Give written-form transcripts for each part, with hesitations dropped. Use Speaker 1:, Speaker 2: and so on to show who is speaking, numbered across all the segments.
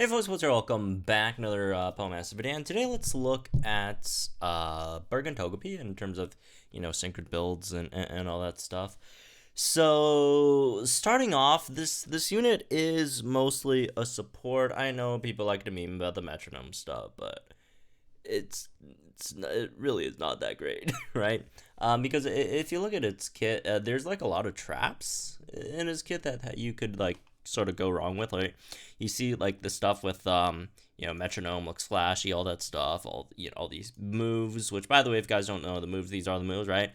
Speaker 1: Hey folks, what's up? Welcome back. Another Master video. And today let's look at Burgh Togepi in terms of, synchroned builds and all that stuff. So starting off, this unit is mostly a support. I know people like to meme about the metronome stuff, but it really is not that great, right? Because if you look at its kit, there's like a lot of traps in his kit that you could like sort of go wrong with. Like you see like the stuff with metronome looks flashy, all that stuff, all these moves, which by the way, if you guys don't know the moves, these are the moves, right?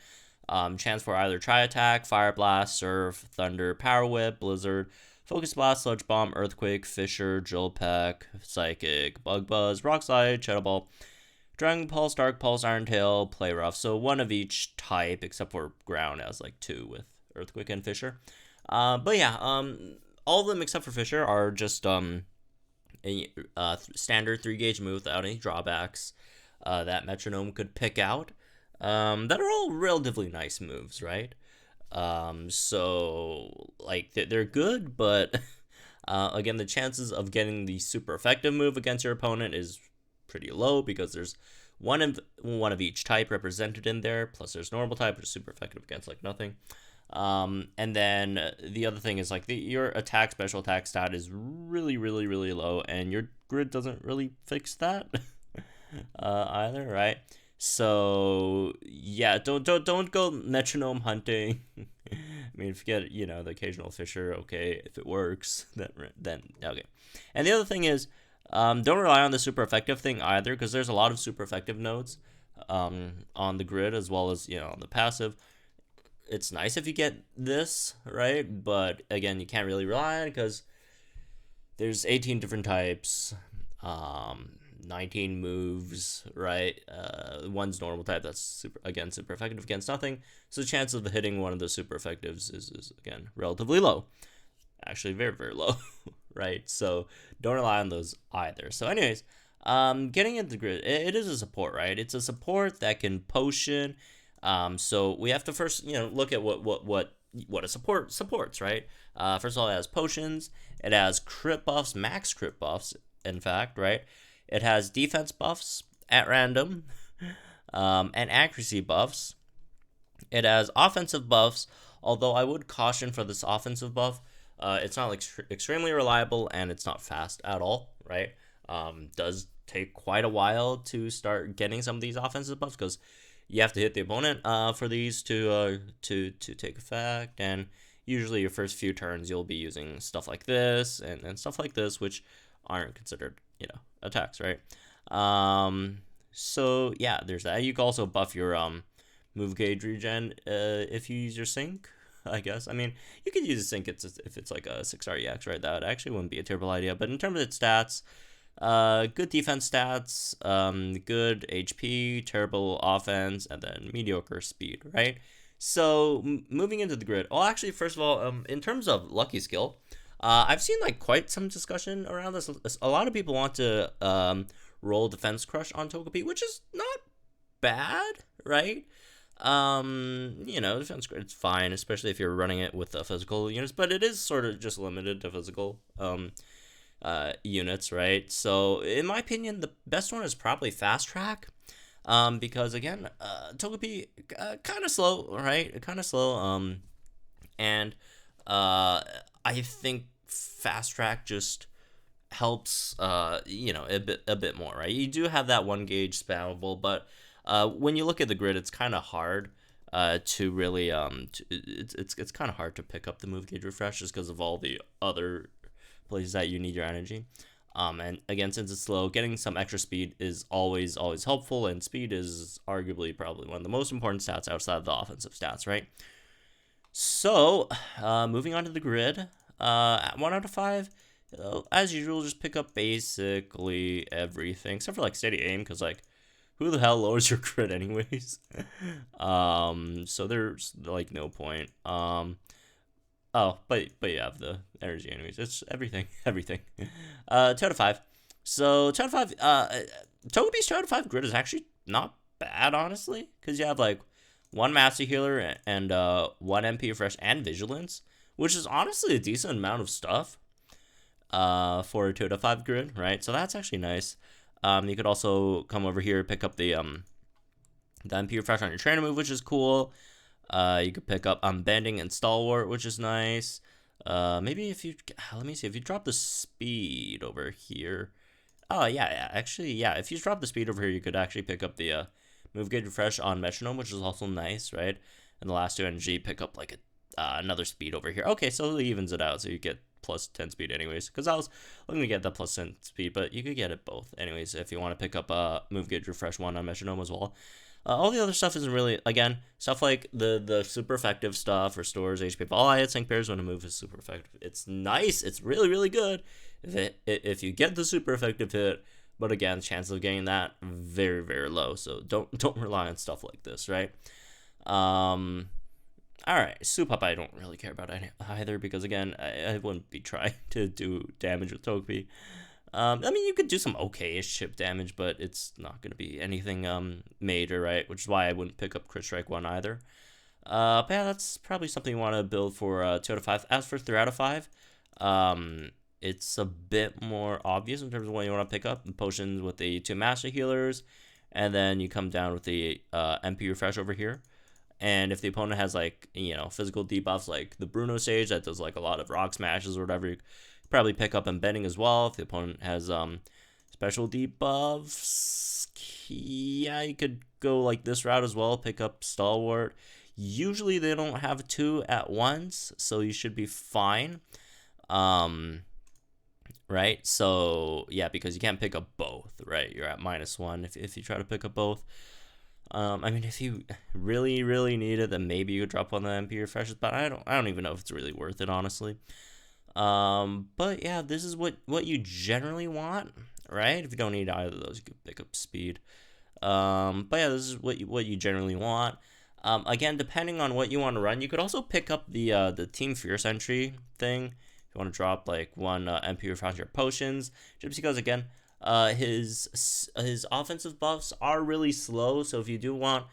Speaker 1: Chance for either Tri Attack, Fire Blast, Surf, Thunder, Power Whip, Blizzard, Focus Blast, Sludge Bomb, Earthquake, Fissure, Drill Peck, Psychic, Bug Buzz, Rock Slide, Shadow Ball, Dragon Pulse, Dark Pulse, Iron Tail, Play Rough. So one of each type, except for Ground has like two with Earthquake and Fissure. But yeah, all of them except for Fissure are just a standard 3-gauge move without any drawbacks that Metronome could pick out. That are all relatively nice moves, right? So like they're good, but again, the chances of getting the super effective move against your opponent is pretty low because there's one of each type represented in there. Plus, there's normal type, which is super effective against like nothing. And then the other thing is like your special attack stat is really, really, really low, and your grid doesn't really fix that either, right? So yeah, don't go metronome hunting. I mean, forget the occasional Fissure. Okay, if it works, then okay. And the other thing is, don't rely on the super effective thing either, because there's a lot of super effective nodes on the grid as well as on the passive. It's nice if you get this, right? But again, you can't really rely on it because there's 18 different types, 19 moves, right? One's normal type that's super effective against nothing. So the chance of hitting one of the super effectives is again relatively low. Actually, very, very low, right? So don't rely on those either. So anyways, getting into the grid, it is a support, right? It's a support that can potion. So we have to first, look at what a support supports, right? First of all, it has potions. It has crit buffs, max crit buffs, in fact, right? It has defense buffs at random, and accuracy buffs. It has offensive buffs, although I would caution for this offensive buff. It's not like extremely reliable, and it's not fast at all, right? Does take quite a while to start getting some of these offensive buffs because you have to hit the opponent for these to take effect, and usually your first few turns you'll be using stuff like this and stuff like this, which aren't considered attacks, right? So yeah, there's that. You can also buff your move gauge regen if you use your sync, I guess. I mean, you could use a sync if it's like a 6 REX, right? That actually wouldn't be a terrible idea. But in terms of its stats, good defense stats, good HP, terrible offense, and then mediocre speed, right? So moving into the grid. Well, actually, first of all, in terms of lucky skill, I've seen like quite some discussion around this. A lot of people want to roll Defense Crush on Togepi, which is not bad, right? Defense Crush, it's fine, especially if you're running it with the physical units, but it is sort of just limited to physical units, right? So in my opinion, the best one is probably Fast Track, because again, Togepi kind of slow, right? Kind of slow, and I think Fast Track just helps a bit more, right? You do have that 1-gauge spammable, but when you look at the grid, it's kind of hard to really it's kind of hard to pick up the move gauge refresh just because of all the other places that you need your energy. And again, since it's slow, getting some extra speed is always helpful, and speed is arguably probably one of the most important stats outside of the offensive stats, right? So moving on to the grid, at 1 out of 5, as usual, just pick up basically everything except for like steady aim, because like who the hell lowers your grid anyways? So there's like no point. Oh, but you have the energy anyways. It's everything. 2 out of 5. So 2 out of 5. Togepi's 2 out of 5 grid is actually not bad, honestly, because you have like 1 Master Healer and 1 MP Refresh and Vigilance, which is honestly a decent amount of stuff. for a 2 to 5 grid, right? So that's actually nice. You could also come over here, pick up the MP refresh on your trainer move, which is cool. You could pick up Bending and Stalwart, which is nice. Maybe if you, let me see, if you drop the speed over here. Oh, yeah, actually, yeah, if you drop the speed over here, you could actually pick up the move gauge refresh on Metronome, which is also nice, right? And the last 2 energy, pick up like another speed over here. Okay, so it evens it out, so you get plus 10 speed anyways, because I was looking to get the plus 10 speed, but you could get it both anyways if you want to pick up move gauge refresh 1 on Metronome as well. All the other stuff isn't really, again, stuff like the super effective stuff, restores HP of all hit sync pairs when a move is super effective. It's nice, it's really, really good if you get the super effective hit, but again, chances of getting that very, very low, so don't rely on stuff like this, right? Alright, Soup Up I don't really care about either, because again, I wouldn't be trying to do damage with Togepi. I mean, you could do some okay-ish chip damage, but it's not going to be anything major, right? Which is why I wouldn't pick up Crit Strike 1 either. But yeah, that's probably something you want to build for 2 out of 5. As for 3 out of 5, it's a bit more obvious in terms of what you want to pick up. The potions with the 2 Master Healers, and then you come down with the MP Refresh over here. And if the opponent has, like, you know, physical debuffs like the Bruno Sage that does, like, a lot of rock smashes or whatever, you probably pick up Embedding as well. If the opponent has special debuffs, yeah, you could go, like, this route as well, pick up Stalwart. Usually they don't have 2 at once, so you should be fine. Right? So, yeah, because you can't pick up both, right? You're at -1 if you try to pick up both. I mean, if you really, really need it, then maybe you could drop on the MP refreshes, but I don't even know if it's really worth it, honestly. But yeah, this is what you generally want, right? If you don't need either of those, you could pick up speed. But yeah, this is what you generally want. Again, depending on what you want to run, you could also pick up the Team Fierce entry thing. If you want to drop like 1 MP refresh your potions, just because again, his offensive buffs are really slow, so if you do want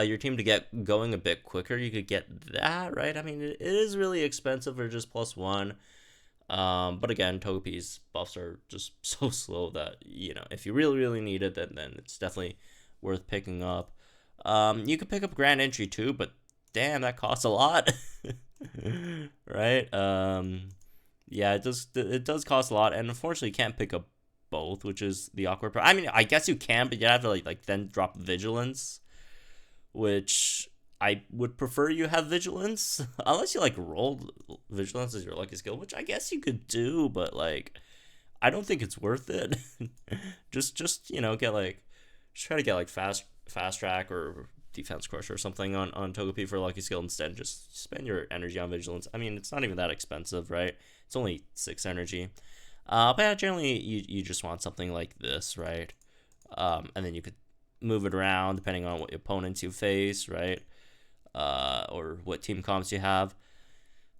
Speaker 1: your team to get going a bit quicker, you could get that, right? I mean, it is really expensive for just +1, but again, Togepi's buffs are just so slow that, you know, if you really, really need it, then it's definitely worth picking up. You could pick up Grand Entry too, but damn, that costs a lot, right? Yeah, it does cost a lot, and unfortunately, you can't pick up both, which is the awkward part. I mean, I guess you can, but you have to like then drop Vigilance, which I would prefer you have Vigilance, unless you like roll Vigilance as your lucky skill, which I guess you could do, but like I don't think it's worth it. just you know, just try to get like fast track or defense crush or something on Togepi for lucky skill instead. Just spend your energy on Vigilance. I mean, it's not even that expensive, right? It's only 6 energy. But yeah, generally you just want something like this, right? And then you could move it around depending on what opponents you face, right? Or what team comps you have.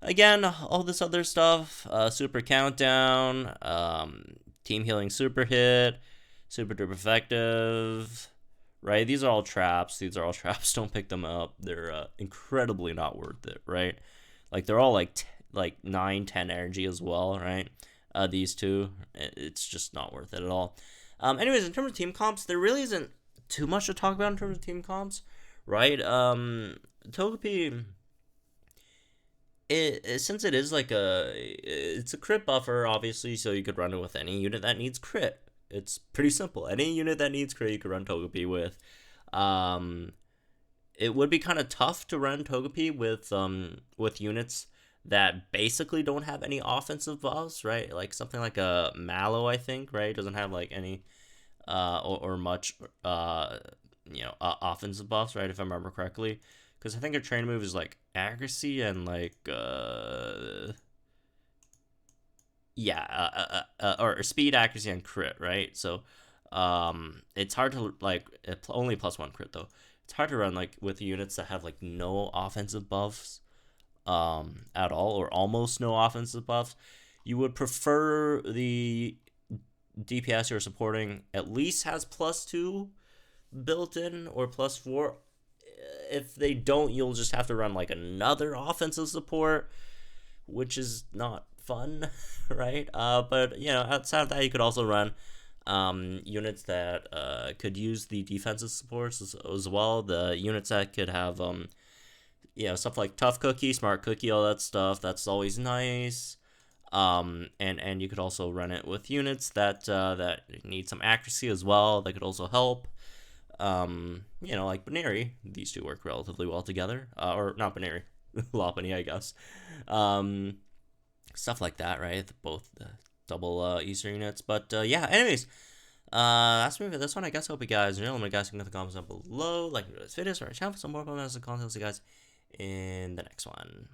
Speaker 1: Again, all this other stuff, super countdown, team healing super hit, super duper effective, right? These are all traps. Don't pick them up. They're incredibly not worth it, right? Like they're all like 9, 10 energy as well, right? These two, it's just not worth it at all. Anyways, in terms of team comps, there really isn't too much to talk about in terms of team comps, right? Togepi, since it is like it's a crit buffer, obviously, so you could run it with any unit that needs crit. It's pretty simple. Any unit that needs crit, you could run Togepi with. It would be kind of tough to run Togepi with units that basically don't have any offensive buffs, right? Like something like a Mallow, I think, right? Doesn't have like any or much offensive buffs, right? If I remember correctly, because I think a train move is like accuracy and like or speed, accuracy, and crit, right? So it's hard to like only +1 crit though. It's hard to run like with units that have like no offensive buffs at all, or almost no offensive buffs. You would prefer the DPS you're supporting at least has +2 built in or +4. If they don't, you'll just have to run like another offensive support, which is not fun, right? But outside of that, you could also run units that could use the defensive supports as well. The units that could have stuff like tough cookie, smart cookie, all that stuff. That's always nice. And you could also run it with units that need some accuracy as well. That could also help. Like Baneri. These two work relatively well together. Or not Baneri, Lopunny, I guess. Stuff like that, right? Both the double Easter units. But yeah, anyways. That's me for this one. I guess I hope you guys enjoyed. Let me guys in the comments down below. Like this video, or channel for some more comments and content. See you guys in the next one.